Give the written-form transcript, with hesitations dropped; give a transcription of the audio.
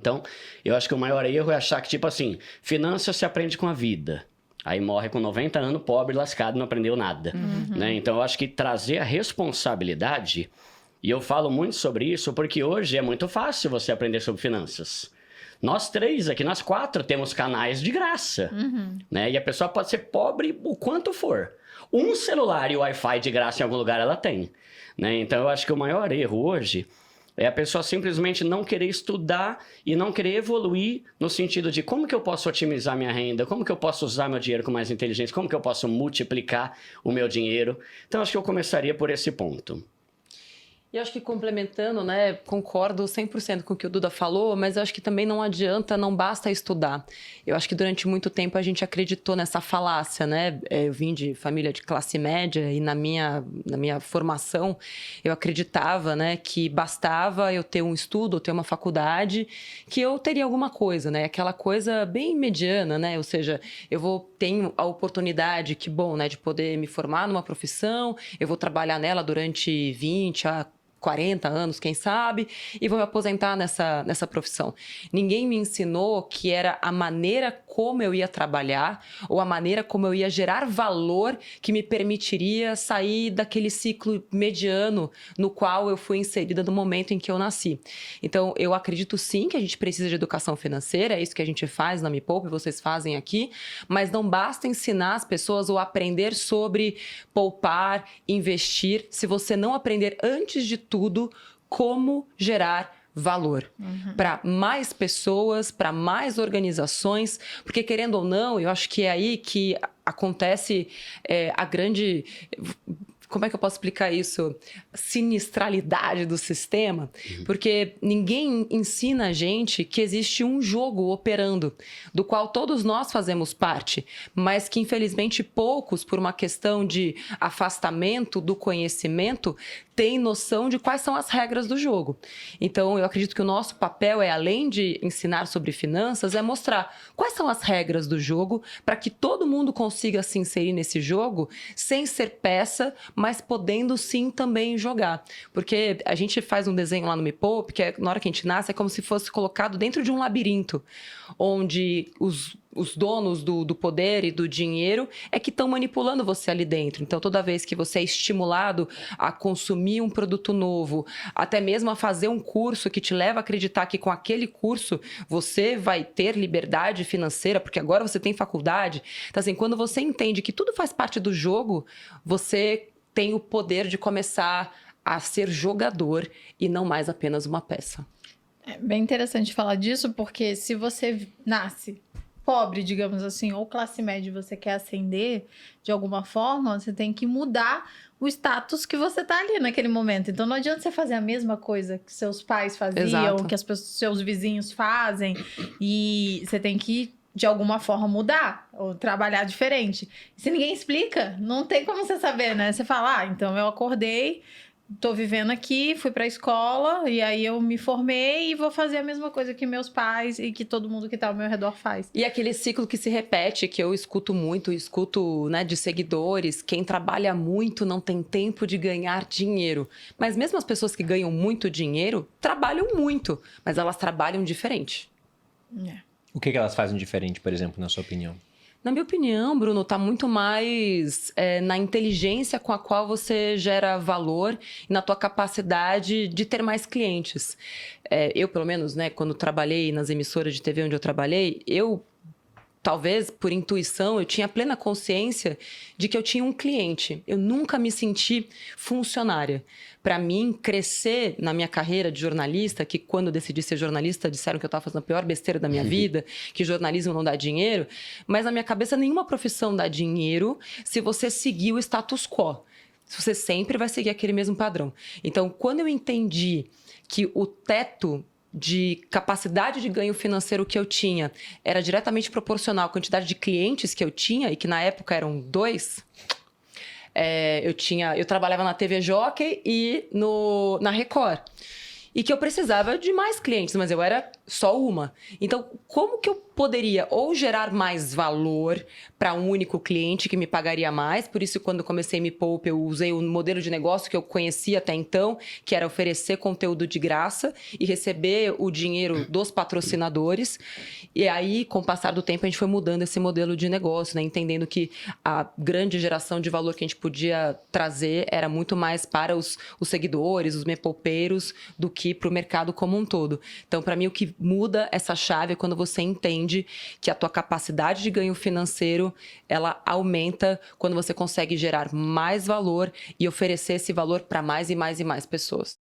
Então, eu acho que o maior erro é achar que, tipo assim, finanças se aprende com a vida. Aí morre com 90 anos, pobre, lascado, não aprendeu nada. Né? Então, eu acho que trazer a responsabilidade... E eu falo muito sobre isso porque hoje é muito fácil você aprender sobre finanças. Nós 3 aqui, nós 4 temos canais de graça. Né? E a pessoa pode ser pobre o quanto for. Um celular e o Wi-Fi de graça em algum lugar ela tem. Né? Então, eu acho que o maior erro hoje é a pessoa simplesmente não querer estudar e não querer evoluir no sentido de como que eu posso otimizar minha renda, como que eu posso usar meu dinheiro com mais inteligência, como que eu posso multiplicar o meu dinheiro. Então, acho que eu começaria por esse ponto. E acho que complementando, né, concordo 100% com o que o Duda falou, mas eu acho que também não adianta, não basta estudar. Eu acho que durante muito tempo a gente acreditou nessa falácia, né? Eu vim de família de classe média e na minha formação eu acreditava, né, que bastava eu ter um estudo, ou ter uma faculdade, que eu teria alguma coisa, né? Aquela coisa bem mediana, né? Ou seja, tenho a oportunidade, que bom, né, de poder me formar numa profissão, eu vou trabalhar nela durante 20 a 40 anos, quem sabe, e vou me aposentar nessa profissão. Ninguém me ensinou que era a maneira como eu ia trabalhar ou a maneira como eu ia gerar valor que me permitiria sair daquele ciclo mediano no qual eu fui inserida no momento em que eu nasci. Então, eu acredito sim que a gente precisa de educação financeira, é isso que a gente faz na Me Poupe, vocês fazem aqui, mas não basta ensinar as pessoas ou aprender sobre poupar, investir, se você não aprender antes de tudo como gerar valor para mais pessoas, para mais organizações, porque querendo ou não, eu acho que é aí que acontece a grande... Como é que eu posso explicar isso? Sinistralidade do sistema, porque ninguém ensina a gente que existe um jogo operando, do qual todos nós fazemos parte, mas que infelizmente poucos, por uma questão de afastamento do conhecimento, têm noção de quais são as regras do jogo. Então, eu acredito que o nosso papel é, além de ensinar sobre finanças, é mostrar quais são as regras do jogo para que todo mundo consiga se inserir nesse jogo sem ser peça, mas podendo sim também jogar. Porque a gente faz um desenho lá no Me Poupe, que na hora que a gente nasce, é como se fosse colocado dentro de um labirinto, onde os donos do poder e do dinheiro é que estão manipulando você ali dentro. Então, toda vez que você é estimulado a consumir um produto novo, até mesmo a fazer um curso que te leva a acreditar que com aquele curso você vai ter liberdade financeira, porque agora você tem faculdade. Então, assim, quando você entende que tudo faz parte do jogo, você tem o poder de começar a ser jogador e não mais apenas uma peça. É bem interessante falar disso, porque se você nasce pobre, digamos assim, ou classe média, você quer ascender de alguma forma, você tem que mudar o status que você tá ali naquele momento. Então, não adianta você fazer a mesma coisa que seus pais faziam, Exato. que seus vizinhos fazem, e você tem que, de alguma forma, mudar ou trabalhar diferente. Se ninguém explica, não tem como você saber, né? Você fala, então eu acordei, tô vivendo aqui, fui pra escola, e aí eu me formei e vou fazer a mesma coisa que meus pais e que todo mundo que tá ao meu redor faz. E aquele ciclo que se repete, que eu escuto muito, né, de seguidores, quem trabalha muito não tem tempo de ganhar dinheiro. Mas mesmo as pessoas que ganham muito dinheiro, trabalham muito, mas elas trabalham diferente. O que elas fazem diferente, por exemplo, na sua opinião? Na minha opinião, Bruno, está muito mais na inteligência com a qual você gera valor e na tua capacidade de ter mais clientes. Eu, pelo menos, né, quando trabalhei nas emissoras de TV onde eu trabalhei, talvez por intuição, eu tinha plena consciência de que eu tinha um cliente. Eu nunca me senti funcionária. Para mim, crescer na minha carreira de jornalista, que quando eu decidi ser jornalista, disseram que eu estava fazendo a pior besteira da minha vida, que jornalismo não dá dinheiro, mas na minha cabeça nenhuma profissão dá dinheiro se você seguir o status quo. Você sempre vai seguir aquele mesmo padrão. Então, quando eu entendi que o teto de capacidade de ganho financeiro que eu tinha era diretamente proporcional à quantidade de clientes que eu tinha, e que na época eram 2, eu trabalhava na TV Jockey e na Record. E que eu precisava de mais clientes, mas eu era só uma. Então, como que eu poderia ou gerar mais valor para um único cliente que me pagaria mais? Por isso, quando comecei Me Poupe, eu usei o modelo de negócio que eu conhecia até então, que era oferecer conteúdo de graça e receber o dinheiro dos patrocinadores. E aí, com o passar do tempo, a gente foi mudando esse modelo de negócio, né? Entendendo que a grande geração de valor que a gente podia trazer era muito mais para os seguidores, os mepoupeiros, do que para o mercado como um todo. Então, para mim, o que muda essa chave é quando você entende que a tua capacidade de ganho financeiro, ela aumenta quando você consegue gerar mais valor e oferecer esse valor para mais e mais e mais pessoas.